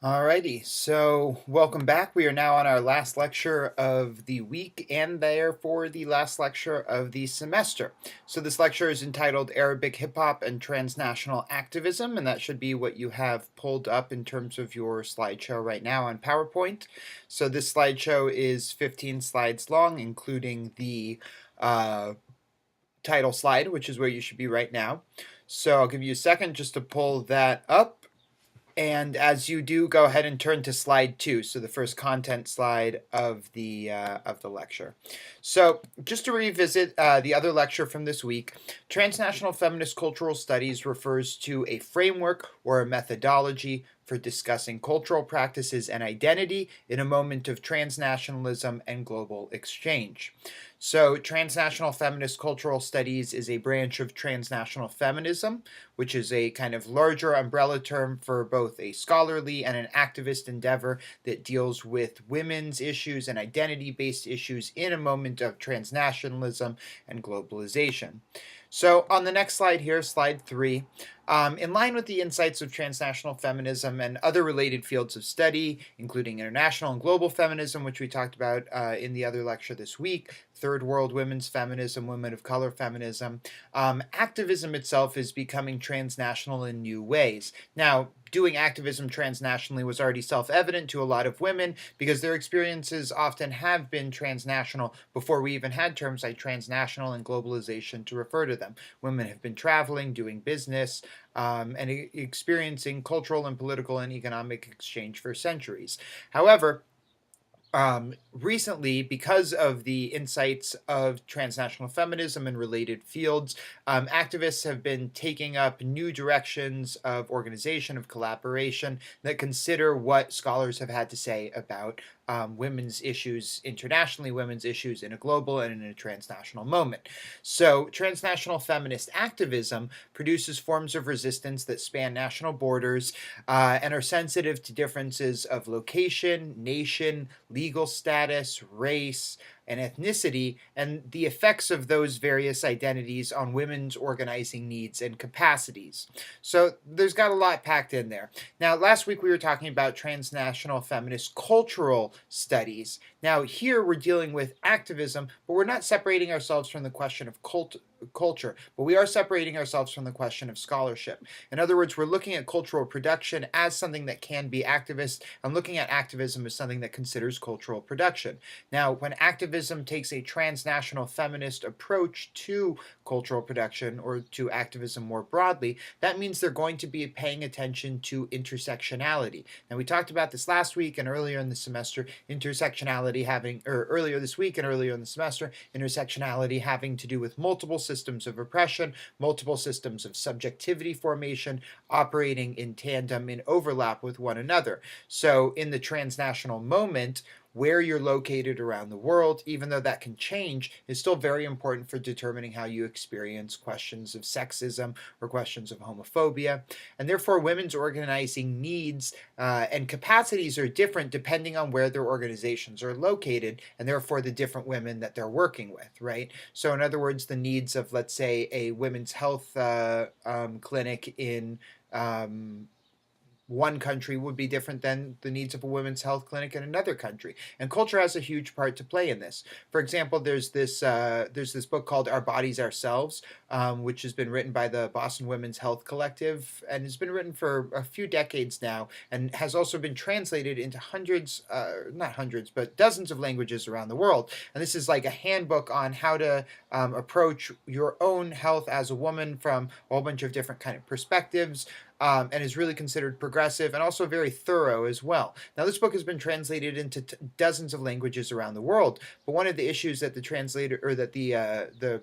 Alrighty, so welcome back. We are now on our last lecture of the week and therefore the last lecture of the semester. So this lecture is entitled Arabic Hip Hop and Transnational Activism, and that should be what you have pulled up in terms of your slideshow right now on PowerPoint. So this slideshow is 15 slides long, including the title slide, which is where you should be right now. So I'll give you a second just to pull that up. And as you do, go ahead and turn to slide 2, so the first content slide of the lecture. So just to revisit the other lecture from this week, Transnational Feminist Cultural Studies refers to a framework or a methodology for discussing cultural practices and identity in a moment of transnationalism and global exchange. So transnational feminist cultural studies is a branch of transnational feminism, which is a kind of larger umbrella term for both a scholarly and an activist endeavor that deals with women's issues and identity-based issues in a moment of transnationalism and globalization. So on the next slide here, slide 3, in line with the insights of transnational feminism and other related fields of study, including international and global feminism, which we talked about in the other lecture this week, third world women's feminism, women of color feminism, activism itself is becoming transnational in new ways. Now, doing activism transnationally was already self-evident to a lot of women because their experiences often have been transnational before we even had terms like transnational and globalization to refer to them. Women have been traveling, doing business, and experiencing cultural and political and economic exchange for centuries. However, recently, because of the insights of transnational feminism and related fields, activists have been taking up new directions of organization, of collaboration, that consider what scholars have had to say about women's issues internationally, women's issues in a global and in a transnational moment. So transnational feminist activism produces forms of resistance that span national borders and are sensitive to differences of location, nation, legal status, race, and ethnicity, and the effects of those various identities on women's organizing needs and capacities. So there's got a lot packed in there. Now, last week we were talking about transnational feminist cultural studies. Now, here we're dealing with activism, but we're not separating ourselves from the question of culture, but we are separating ourselves from the question of scholarship. In other words, we're looking at cultural production as something that can be activist, and looking at activism as something that considers cultural production. Now, when activism takes a transnational feminist approach to cultural production or to activism more broadly, that means they're going to be paying attention to intersectionality. Now, we talked about this last week and earlier in the semester, earlier this week and earlier in the semester, intersectionality having to do with multiple systems of oppression, multiple systems of subjectivity formation, operating in tandem, in overlap with one another. So in the transnational moment, where you're located around the world, even though that can change, is still very important for determining how you experience questions of sexism or questions of homophobia. And therefore, women's organizing needs and capacities are different depending on where their organizations are located, and therefore the different women that they're working with, right? So in other words, the needs of, let's say, a women's health clinic in one country would be different than the needs of a women's health clinic in another country. And culture has a huge part to play in this. For example, there's this book called Our Bodies Ourselves, which has been written by the Boston Women's Health Collective and has been written for a few decades now and has also been translated into not hundreds, but dozens of languages around the world. And this is like a handbook on how to approach your own health as a woman from a whole bunch of different kind of perspectives. And is really considered progressive and also very thorough as well. Now, this book has been translated into dozens of languages around the world, but one of the issues that the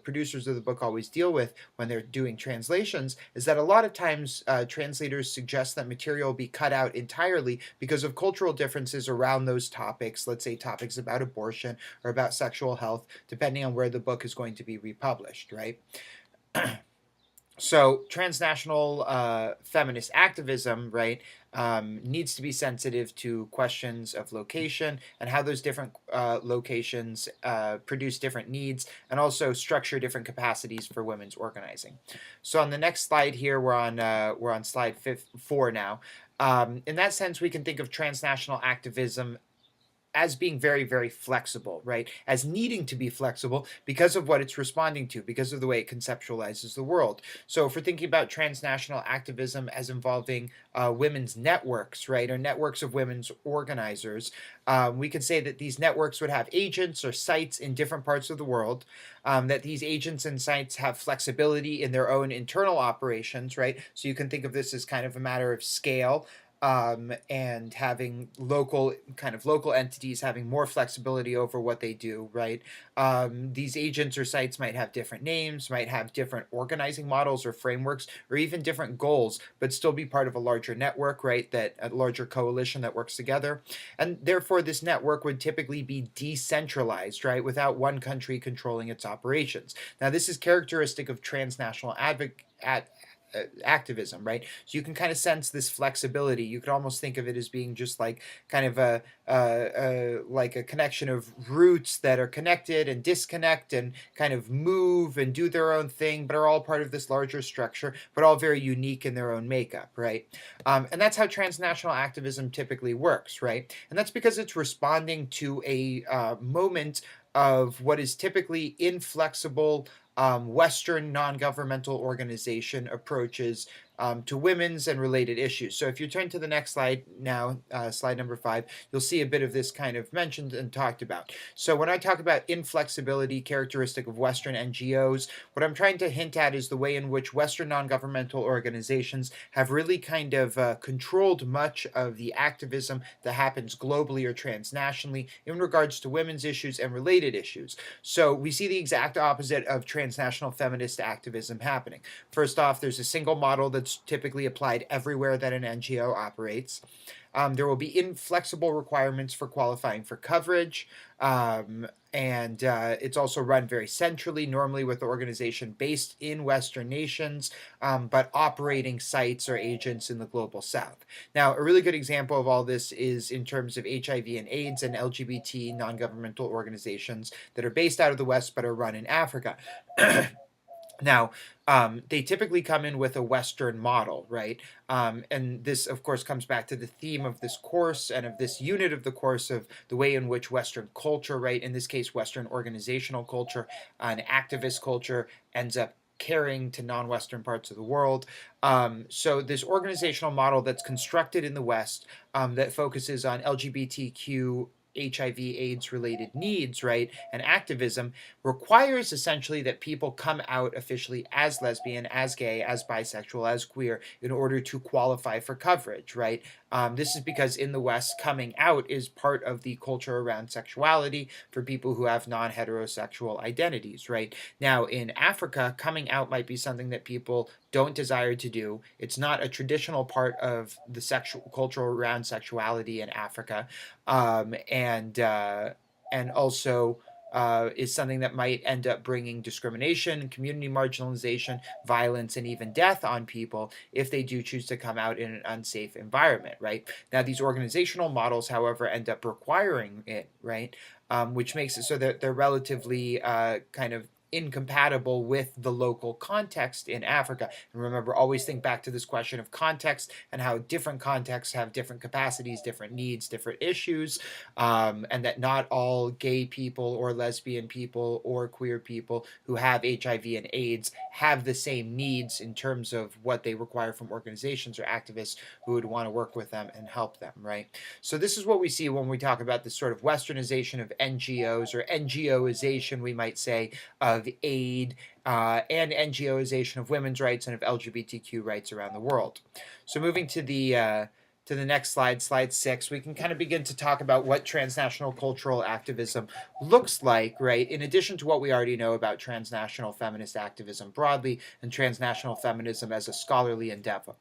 producers of the book always deal with when they're doing translations is that a lot of times translators suggest that material be cut out entirely because of cultural differences around those topics, let's say topics about abortion or about sexual health, depending on where the book is going to be republished, right? So transnational feminist activism, right, needs to be sensitive to questions of location and how those different locations produce different needs and also structure different capacities for women's organizing. So on the next slide here, we're on slide 4 now. In that sense, we can think of transnational activism as being very, very flexible, right? As needing to be flexible because of what it's responding to, because of the way it conceptualizes the world. So if we're thinking about transnational activism as involving women's networks, right, or networks of women's organizers, we could say that these networks would have agents or sites in different parts of the world, that these agents and sites have flexibility in their own internal operations, right? So you can think of this as kind of a matter of scale, and having local entities having more flexibility over what they do, right? These agents or sites might have different names, might have different organizing models or frameworks, or even different goals, but still be part of a larger network, right? That a larger coalition that works together. And therefore, this network would typically be decentralized, right? Without one country controlling its operations. Now, this is characteristic of transnational activism, right? So you can kind of sense this flexibility. You could almost think of it as being just like kind of like a connection of roots that are connected and disconnect and kind of move and do their own thing, but are all part of this larger structure, but all very unique in their own makeup, right? And that's how transnational activism typically works, right? And that's because it's responding to a moment of what is typically inflexible Western non-governmental organization approaches to women's and related issues. So if you turn to the next slide now, slide number 5, you'll see a bit of this kind of mentioned and talked about. So when I talk about inflexibility, characteristic of Western NGOs, what I'm trying to hint at is the way in which Western non-governmental organizations have really kind of controlled much of the activism that happens globally or transnationally in regards to women's issues and related issues. So we see the exact opposite of transnational feminist activism happening. First off, there's a single model that's typically applied everywhere that an NGO operates. There will be inflexible requirements for qualifying for coverage, and it's also run very centrally, normally with the organization based in Western nations, but operating sites or agents in the global South. Now, a really good example of all this is in terms of HIV and AIDS and LGBT non-governmental organizations that are based out of the West but are run in Africa. Now, they typically come in with a Western model, right? And this, of course, comes back to the theme of this course and of this unit of the course of the way in which Western culture, right, in this case, Western organizational culture and activist culture ends up carrying to non-Western parts of the world. So this organizational model that's constructed in the West that focuses on LGBTQ HIV/AIDS related needs, right, and activism requires essentially that people come out officially as lesbian, as gay, as bisexual, as queer in order to qualify for coverage, right? This is because in the West, coming out is part of the culture around sexuality for people who have non-heterosexual identities, right? Now, in Africa, coming out might be something that people don't desire to do. It's not a traditional part of the sexual culture around sexuality in Africa, and also is something that might end up bringing discrimination, community marginalization, violence, and even death on people if they do choose to come out in an unsafe environment, right? Now, these organizational models, however, end up requiring it, right? Which makes it so that they're relatively kind of incompatible with the local context in Africa. And remember, always think back to this question of context and how different contexts have different capacities, different needs, different issues, and that not all gay people or lesbian people or queer people who have HIV and AIDS have the same needs in terms of what they require from organizations or activists who would want to work with them and help them, right? So this is what we see when we talk about this sort of westernization of NGOs, or NGOization, we might say, of aid, and NGOization of women's rights and of LGBTQ rights around the world. So moving to the next slide, slide 6, we can kind of begin to talk about what transnational cultural activism looks like, right? In addition to what we already know about transnational feminist activism broadly and transnational feminism as a scholarly endeavor,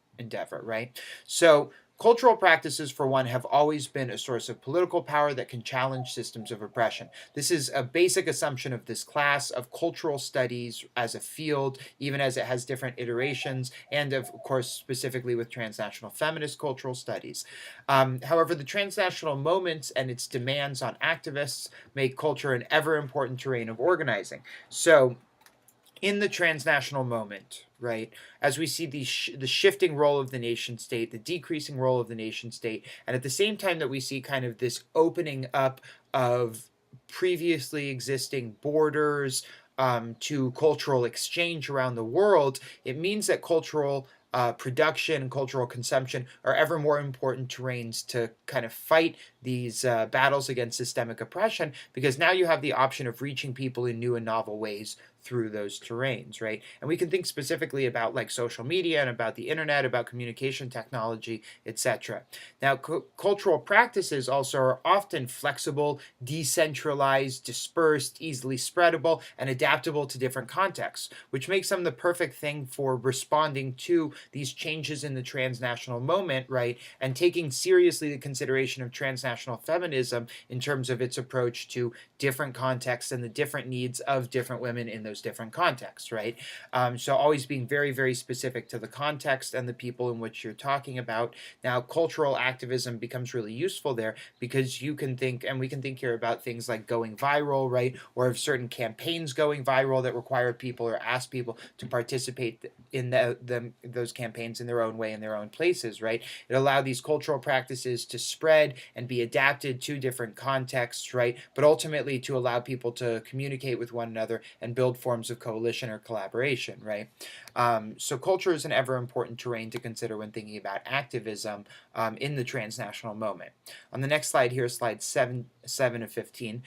right? So cultural practices, for one, have always been a source of political power that can challenge systems of oppression. This is a basic assumption of this class of cultural studies as a field, even as it has different iterations, and of course, specifically with transnational feminist cultural studies. However, the transnational moment and its demands on activists make culture an ever important terrain of organizing. So, in the transnational moment, right, as we see the shifting role of the nation state, the decreasing role of the nation state, and at the same time that we see kind of this opening up of previously existing borders to cultural exchange around the world, it means that cultural production and cultural consumption are ever more important terrains to kind of fight these battles against systemic oppression, because now you have the option of reaching people in new and novel ways through those terrains, right? And we can think specifically about like social media and about the internet, about communication technology, etc. Now, cultural practices also are often flexible, decentralized, dispersed, easily spreadable, and adaptable to different contexts, which makes them the perfect thing for responding to these changes in the transnational moment, right? And taking seriously the consideration of transnational feminism in terms of its approach to different contexts and the different needs of different women in those different contexts, right? So always being very, very specific to the context and the people in which you're talking about. Now, cultural activism becomes really useful there because you can think, and we can think here about things like going viral, right? Or of certain campaigns going viral that require people or ask people to participate in those campaigns in their own way, in their own places, right? It allowed these cultural practices to spread and be adapted to different contexts, right? But ultimately to allow people to communicate with one another and build forms of coalition or collaboration, right? So culture is an ever important terrain to consider when thinking about activism in the transnational moment. On the next slide here, slide 7 of 15,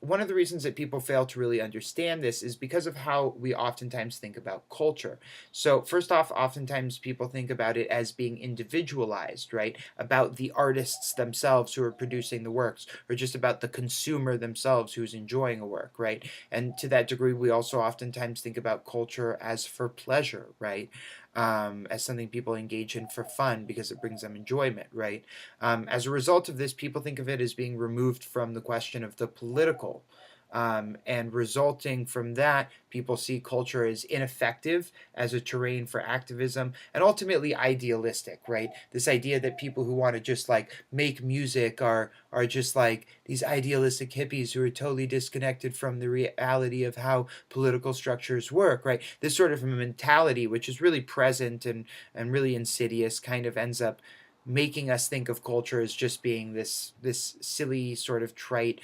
one of the reasons that people fail to really understand this is because of how we oftentimes think about culture. So first off, oftentimes people think about it as being individualized, right? About the artists themselves who are producing the works, or just about the consumer themselves who's enjoying a work, right? And to that degree, we also oftentimes think about culture as for pleasure, right? As something people engage in for fun because it brings them enjoyment, right? As a result of this, people think of it as being removed from the question of the political. And resulting from that, people see culture as ineffective as a terrain for activism and ultimately idealistic, right? This idea that people who want to just like make music are just like these idealistic hippies who are totally disconnected from the reality of how political structures work, right? This sort of a mentality, which is really present and really insidious, kind of ends up making us think of culture as just being this silly sort of trite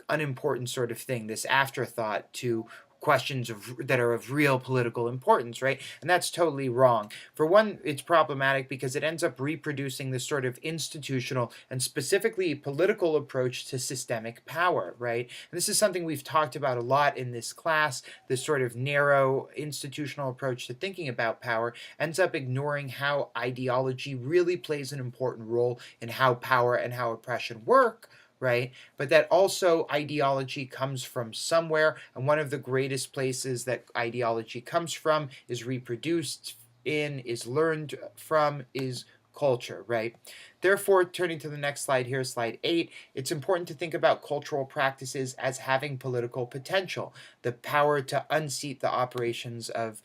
unimportant sort of thing, this afterthought to questions that are of real political importance, right? And that's totally wrong. For one, it's problematic because it ends up reproducing this sort of institutional and specifically political approach to systemic power, right? And this is something we've talked about a lot in this class. This sort of narrow institutional approach to thinking about power ends up ignoring how ideology really plays an important role in how power and how oppression work, right? But that also ideology comes from somewhere, and one of the greatest places that ideology comes from, is reproduced in, is learned from, is culture, right? Therefore, turning to the next slide here, slide 8, it's important to think about cultural practices as having political potential, the power to unseat the operations of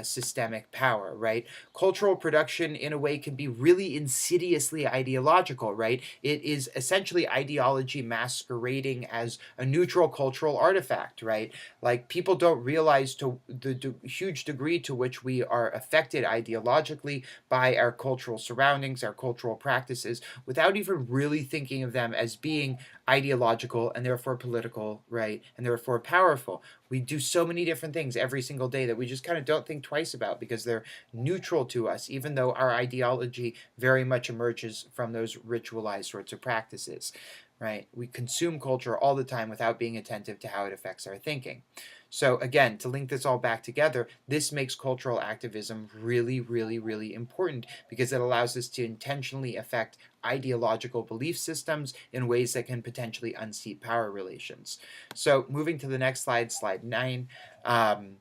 systemic power, right? Cultural production, in a way, can be really insidiously ideological, right? It is essentially ideology masquerading as a neutral cultural artifact, right? Like, people don't realize to the huge degree to which we are affected ideologically by our cultural surroundings, our cultural practices, without even really thinking of them as being ideological and therefore political, right? And therefore powerful. We do so many different things every single day that we just kind of don't think twice about because they're neutral to us, even though our ideology very much emerges from those ritualized sorts of practices, right? We consume culture all the time without being attentive to how it affects our thinking. So again, to link this all back together, this makes cultural activism really, really, really important because it allows us to intentionally affect ideological belief systems in ways that can potentially unseat power relations. So moving to the next slide, slide 9. Um,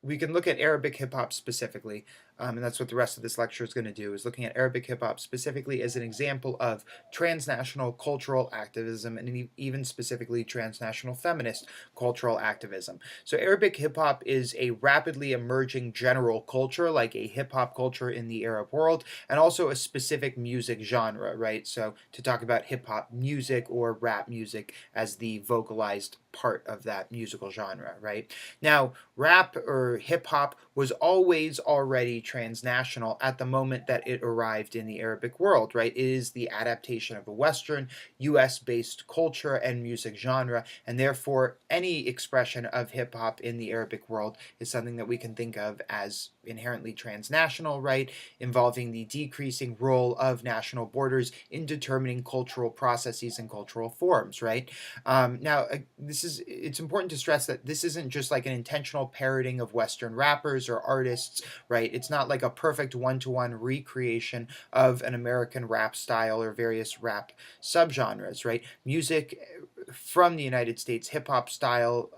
we can look at Arabic hip hop specifically. and that's what the rest of this lecture is going to do, is looking at Arabic hip-hop specifically as an example of transnational cultural activism, and even specifically transnational feminist cultural activism. So Arabic hip-hop is a rapidly emerging general culture, like a hip-hop culture in the Arab world, and also a specific music genre, right? So to talk about hip-hop music or rap music as the vocalized part of that musical genre, right? Now, rap or hip hop was always already transnational at the moment that it arrived in the Arabic world, right? It is the adaptation of a Western, US based culture and music genre, and therefore any expression of hip hop in the Arabic world is something that we can think of as inherently transnational, right? Involving the decreasing role of national borders in determining cultural processes and cultural forms, right? It's important to stress that this isn't just like an intentional parroting of Western rappers or artists, right? It's not like a perfect one-to-one recreation of an American rap style or various rap subgenres, right? Music from the United States, hip hop style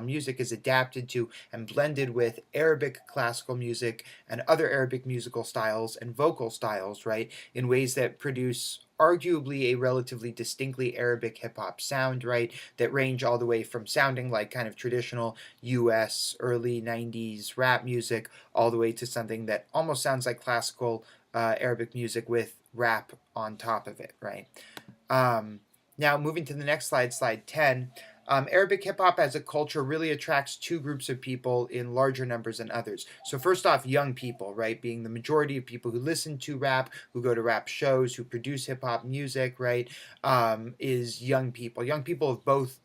music is adapted to and blended with Arabic classical music and other Arabic musical styles and vocal styles, right? In ways that produce arguably a relatively distinctly Arabic hip hop sound, right? That range all the way from sounding like kind of traditional US early 90s rap music all the way to something that almost sounds like classical Arabic music with rap on top of it, right? Now, moving to the next slide, slide 10, Arabic hip hop as a culture really attracts two groups of people in larger numbers than others. So, first off, young people, right, being the majority of people who listen to rap, who go to rap shows, who produce hip hop music, right, is young people. Young people of both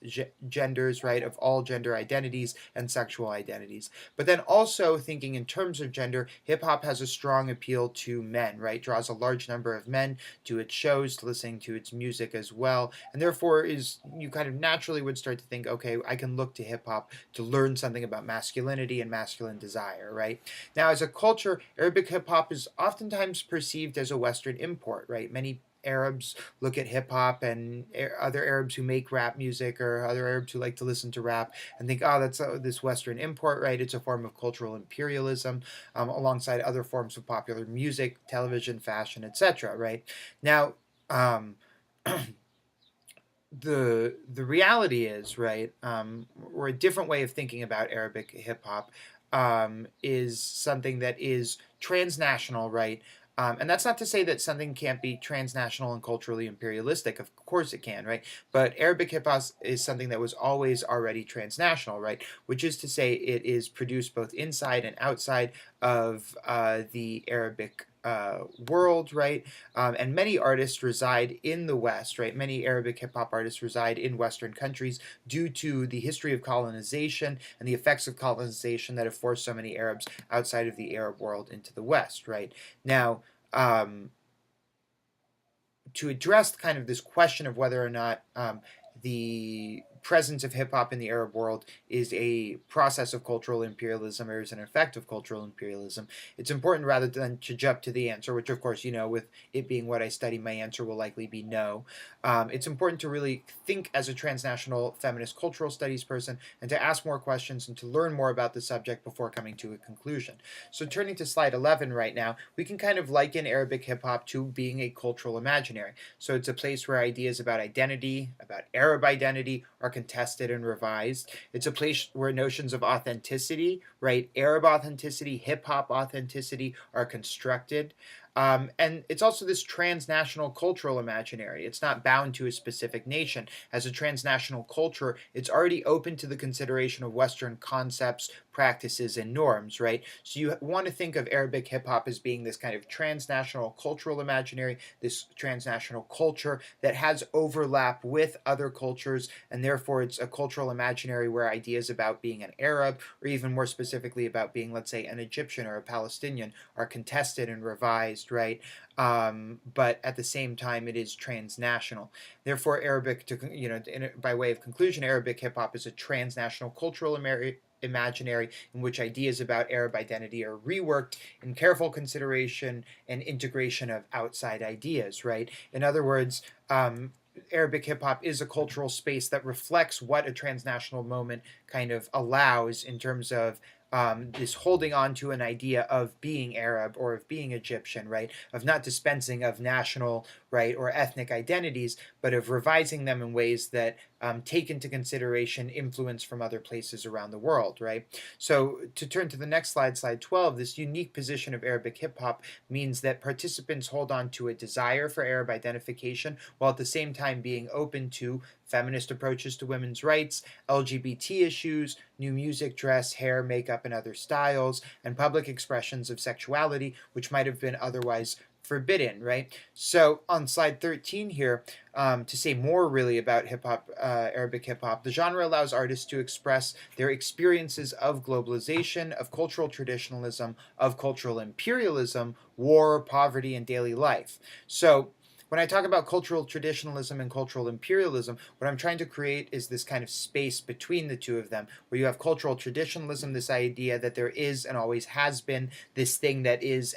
genders, right, of all gender identities and sexual identities. But then also thinking in terms of gender, hip hop has a strong appeal to men, right, draws a large number of men to its shows, listening to its music as well, and therefore is you kind of naturally would start to think, okay, I can look to hip hop to learn something about masculinity and masculine desire, right? Now, as a culture, Arabic hip hop is oftentimes perceived as a Western import, right? Many Arabs look at hip hop and other Arabs who make rap music or other Arabs who like to listen to rap and think, oh, that's this Western import, right? It's a form of cultural imperialism alongside other forms of popular music, television, fashion, etc., right? Now, um, the reality is, right, or a different way of thinking about Arabic hip hop is something that is transnational, right? And that's not to say that something can't be transnational and culturally imperialistic. Of course it can, right? But Arabic hip hop is something that was always already transnational, right? Which is to say it is produced both inside and outside of the Arabic world, right? And many artists reside in the West, right? Many Arabic hip hop artists reside in Western countries due to the history of colonization and the effects of colonization that have forced so many Arabs outside of the Arab world into the West, right? Now, to address kind of this question of whether or not the presence of hip hop in the Arab world is a process of cultural imperialism or is an effect of cultural imperialism, it's important rather than to jump to the answer, which of course, you know, with it being what I study, my answer will likely be no. It's important to really think as a transnational feminist cultural studies person and to ask more questions and to learn more about the subject before coming to a conclusion. So turning to slide 11 right now, we can kind of liken Arabic hip hop to being a cultural imaginary. So it's a place where ideas about identity, about Arab identity, are contested and revised. It's a place where notions of authenticity, right, Arab authenticity, hip hop authenticity, are constructed. And it's also this transnational cultural imaginary. It's not bound to a specific nation. As a transnational culture, it's already open to the consideration of Western concepts, practices, and norms, right? So you want to think of Arabic hip hop as being this kind of transnational cultural imaginary, this transnational culture that has overlap with other cultures, and therefore it's a cultural imaginary where ideas about being an Arab, or even more specifically about being, let's say, an Egyptian or a Palestinian, are contested and revised, right? But at the same time, it is transnational. Therefore, Arabic, by way of conclusion, Arabic hip hop is a transnational cultural imaginary in which ideas about Arab identity are reworked in careful consideration and integration of outside ideas, right? In other words, Arabic hip hop is a cultural space that reflects what a transnational moment kind of allows in terms of this holding on to an idea of being Arab or of being Egyptian, right? Of not dispensing of national, right, or ethnic identities, but of revising them in ways that take into consideration influence from other places around the world, right? So to turn to the next slide, slide 12, this unique position of Arabic hip hop means that participants hold on to a desire for Arab identification while at the same time being open to feminist approaches to women's rights, LGBT issues, new music, dress, hair, makeup, and other styles, and public expressions of sexuality, which might have been otherwise forbidden, right? So on slide 13 here, to say more really about hip hop, Arabic hip hop, the genre allows artists to express their experiences of globalization, of cultural traditionalism, of cultural imperialism, war, poverty, and daily life. So when I talk about cultural traditionalism and cultural imperialism, what I'm trying to create is this kind of space between the two of them, where you have cultural traditionalism, this idea that there is and always has been this thing that is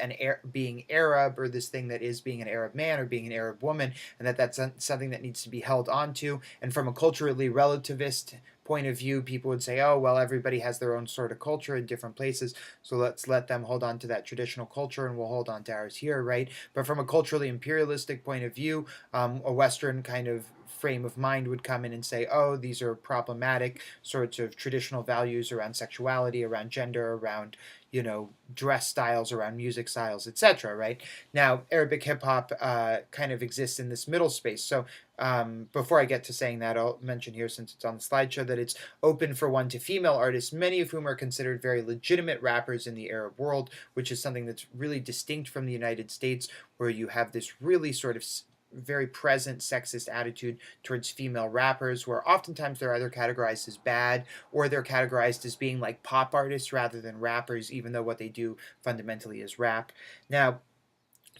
being Arab, or this thing that is being an Arab man or being an Arab woman, and that's something that needs to be held onto. And from a culturally relativist point of view, people would say, oh, well, everybody has their own sort of culture in different places, so let's let them hold on to that traditional culture and we'll hold on to ours here, right? But from a culturally imperialistic point of view, a Western kind of frame of mind would come in and say, oh, these are problematic sorts of traditional values around sexuality, around gender, around, dress styles, around music styles, etc., right? Now, Arabic hip hop kind of exists in this middle space. So before I get to saying that, I'll mention here, since it's on the slideshow, that it's open for one to female artists, many of whom are considered very legitimate rappers in the Arab world, which is something that's really distinct from the United States, where you have this really sort of very present sexist attitude towards female rappers, where oftentimes they're either categorized as bad or they're categorized as being like pop artists rather than rappers, even though what they do fundamentally is rap. Now,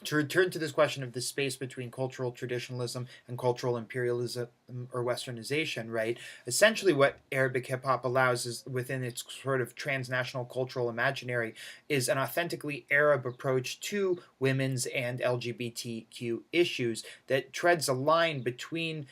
to return to this question of the space between cultural traditionalism and cultural imperialism or westernization, right? Essentially, what Arabic hip hop allows is, within its sort of transnational cultural imaginary, is an authentically Arab approach to women's and LGBTQ issues that treads a line between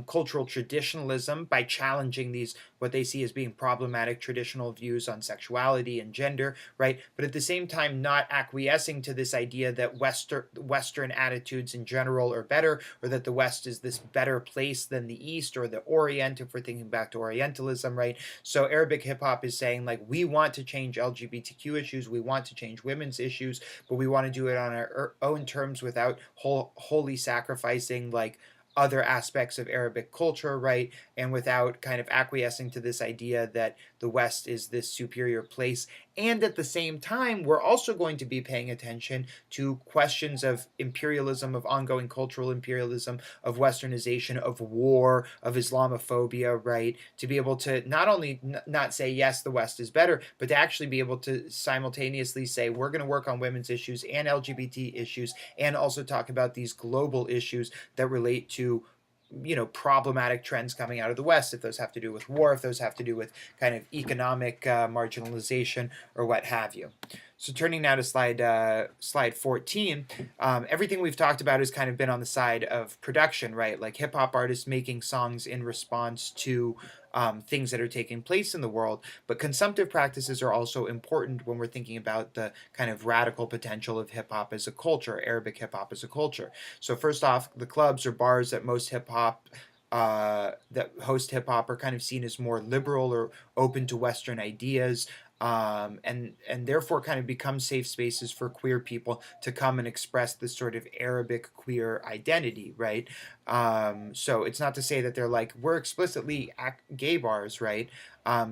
cultural traditionalism by challenging these, what they see as being problematic traditional views on sexuality and gender, right? But at the same time, not acquiescing to this idea that Western attitudes in general are better, or that the West is this better place than the East or the Orient, if we're thinking back to Orientalism, right? So Arabic hip hop is saying, like, we want to change LGBTQ issues, we want to change women's issues, but we want to do it on our own terms without wholly sacrificing, like, other aspects of Arabic culture, right? And without kind of acquiescing to this idea that the West is this superior place. And at the same time, we're also going to be paying attention to questions of imperialism, of ongoing cultural imperialism, of westernization, of war, of Islamophobia, right? To be able to not only not say, yes, the West is better, but to actually be able to simultaneously say, we're going to work on women's issues and LGBT issues, and also talk about these global issues that relate to problematic trends coming out of the West, if those have to do with war, if those have to do with kind of economic marginalization or what have you. So turning now to slide 14, everything we've talked about has kind of been on the side of production, right? Like hip hop artists making songs in response to things that are taking place in the world. But consumptive practices are also important when we're thinking about the kind of radical potential of hip hop as a culture, Arabic hip hop as a culture. So first off, the clubs or bars that most hip hop that host hip hop are kind of seen as more liberal or open to Western ideas, and therefore kind of become safe spaces for queer people to come and express this sort of Arabic queer identity, right? So it's not to say that they're like, we're explicitly gay bars, right?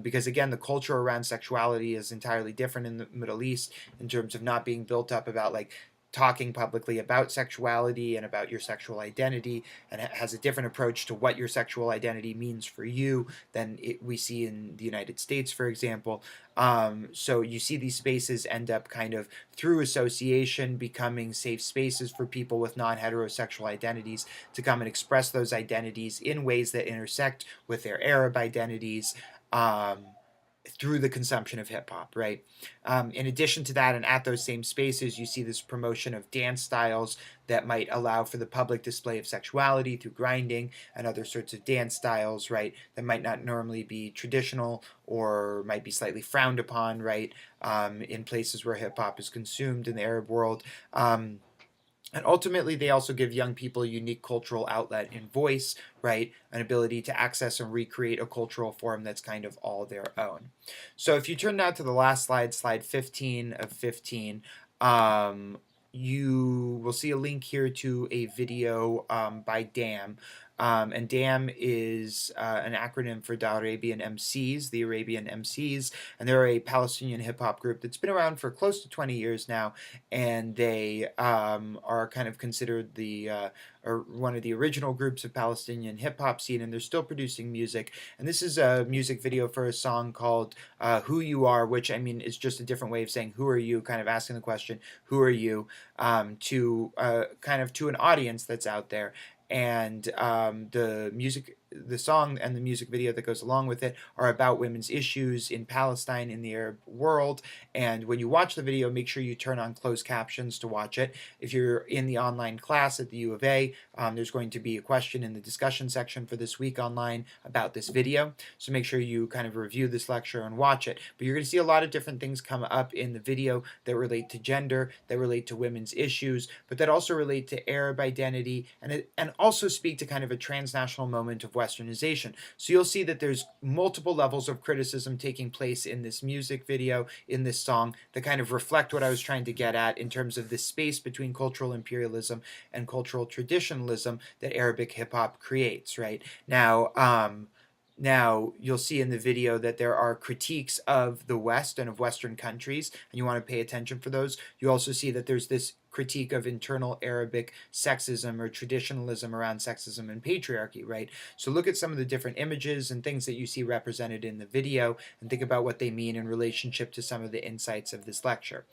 Because again, the culture around sexuality is entirely different in the Middle East, in terms of not being built up about like talking publicly about sexuality and about your sexual identity, and has a different approach to what your sexual identity means for you than we see in the United States, for example. So you see these spaces end up kind of through association becoming safe spaces for people with non-heterosexual identities to come and express those identities in ways that intersect with their Arab identities. through the consumption of hip hop, right? In addition to that, and at those same spaces, you see this promotion of dance styles that might allow for the public display of sexuality through grinding and other sorts of dance styles, right? That might not normally be traditional or might be slightly frowned upon, right? In places where hip hop is consumed in the Arab world. And ultimately, they also give young people a unique cultural outlet and voice, right? An ability to access and recreate a cultural form that's kind of all their own. So if you turn now to the last slide, slide 15 of 15, you will see a link here to a video by DAM. And DAM is an acronym for the Arabian MCs, and they're a Palestinian hip hop group that's been around for close to 20 years now, and they are kind of considered or one of the original groups of Palestinian hip hop scene, and they're still producing music. And this is a music video for a song called "Who You Are," which I mean is just a different way of saying "Who are you?" Kind of asking the question, "Who are you?" To kind of to an audience that's out there. And the song and the music video that goes along with it are about women's issues in Palestine, in the Arab world. And when you watch the video, make sure you turn on closed captions to watch it. If you're in the online class at the U of A, there's going to be a question in the discussion section for this week online about this video. So make sure you kind of review this lecture and watch it. But you're going to see a lot of different things come up in the video that relate to gender, that relate to women's issues, but that also relate to Arab identity and also speak to kind of a transnational moment of westernization. So you'll see that there's multiple levels of criticism taking place in this music video, in this song, that kind of reflect what I was trying to get at in terms of this space between cultural imperialism and cultural traditionalism that Arabic hip hop creates, right? Now, you'll see in the video that there are critiques of the West and of Western countries, and you want to pay attention for those. You also see that there's this critique of internal Arabic sexism or traditionalism around sexism and patriarchy, right? So look at some of the different images and things that you see represented in the video and think about what they mean in relationship to some of the insights of this lecture.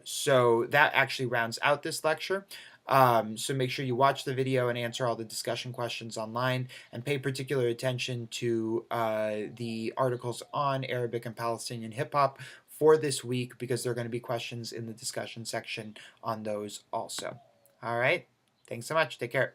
So that actually rounds out this lecture. So make sure you watch the video and answer all the discussion questions online, and pay particular attention to the articles on Arabic and Palestinian hip hop for this week, because there are going to be questions in the discussion section on those also. All right. Thanks so much. Take care.